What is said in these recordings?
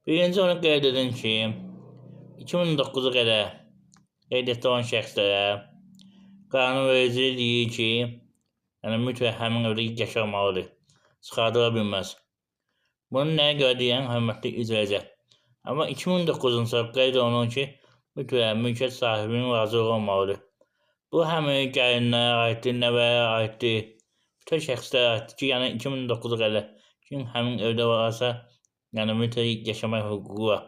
Birinci onu qeyd edin ki, 2009-a qədər qeydiyyatda olan şəxslərə qanunverici deyir ki, mütləq həmin evdə yaşamalıdır, çıxardıla bilməz. Bunu nəyə görə deyən hörmətli izləyicilər? Amma 2009-cu il qeyd olunur ki, mütləq mülkiyyət sahibinin razılığı olmalıdır. Bu həm gəlinlərə aiddir, nəvələrə aiddir, bütün şəxslərə aiddir ki, 2009-a qədər kim həmin evdə varsa, mütləq yaşamaq hüququ var.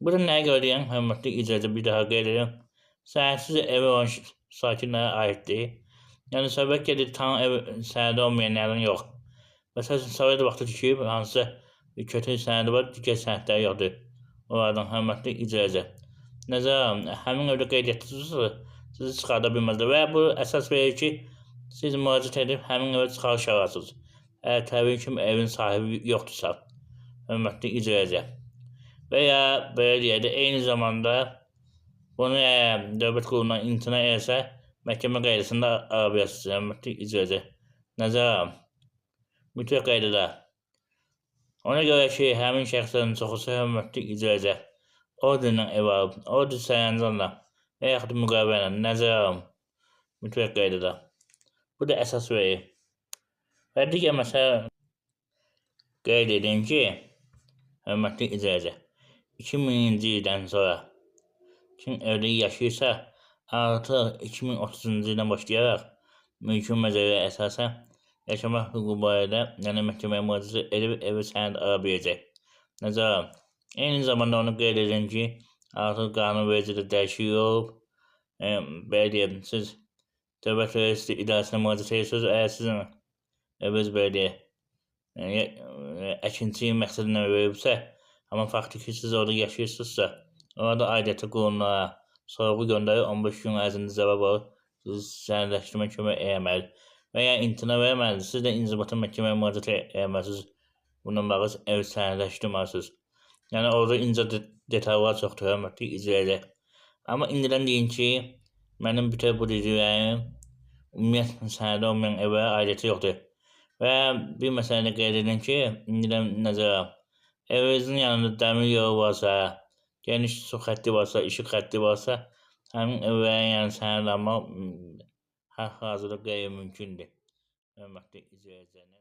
Burada nəyə görə deyən hörmətli izləyicilər bir daha qeyd edirəm. Sənədsiz evi olan sakinlərə aiddir. Söhbət gedir tam ev sənədi olmayanların yox. Məsələn, Sovet vaxtı tikib, hansısa bir kötü sənədi var, digər sənədləri yoxdur. Onlardan hörmətli icracı. Nəzərəm, həmin evdə qeydiyyatdasınızsa, sizi çıxarda bilməzlər və bu əsas verir ki, siz müraciət edib həmin evə çıxarış alarsınız. Əgər təbii ki, evin sahibi yoxdursa, hörmətli icracı. Və ya belə deyək də, eyni zamanda bunu dövlət qurumundan imtina edirsə, məhkəmə qaydasında ala bilərsiniz, hörmətli icracı. Nəzərəm, mütləq qaydada. Ona görə ki, həmin şəxslərin çoxusu hörmətli icracı orderlə ev alıb, order sərəncamla və yaxud müqavilə ilə nəzərəm, mütləq qaydada. Bu da əsas verir. Və digər məsələ qeyd edin ki, hörmətli icracı, 2000-ci ildən sonra kim evdə yaşayırsa, artıq 2030-cu ildən başlayaraq mülki məcəlləyə əsasən yaşamaq hüququ barədə məhkəməyə müraciət edib evi sənəd ala biləcək. Nəzərəm, eyni zamanda onu qeyd edin ki, artıq qanunvericidə dəyişiklik olub. Belə deyək, siz Dövlət Vergi İdarəsinə müraciət edirsiniz, əgər sizin eviniz belə deyək, əkinçi məqsədlə verilibsə, amma faktiki siz orada yaşayırsınızsa, orada aidiyyatı qurumlara sorğu göndərir, 15 gün ərzində cavab alır, siz sənədləşdirmə kömək eləməli və ya imtina verməlidir. Siz də inzibati məhkəməyə müraciət eləməlisiniz. Bununla bağlı ev sənədləşdirməlisiniz. Orada incə detallar çoxdur, hörmətli izləyicilər. Amma indidən deyin ki, mənim bütün bu dediklərim ümumiyyətlə sənədi olmayan evə aidiyyatı yoxdur. Və bir məsələni qeyd edin ki, indidən nəzərə, evinizin yanında dəmir yolu varsa, geniş su xətti varsa, işıq xətti varsa, həmin evlərin sənəd almaq hal-hazırda qeyri-mümkündür. Hörmətli izləyicilər.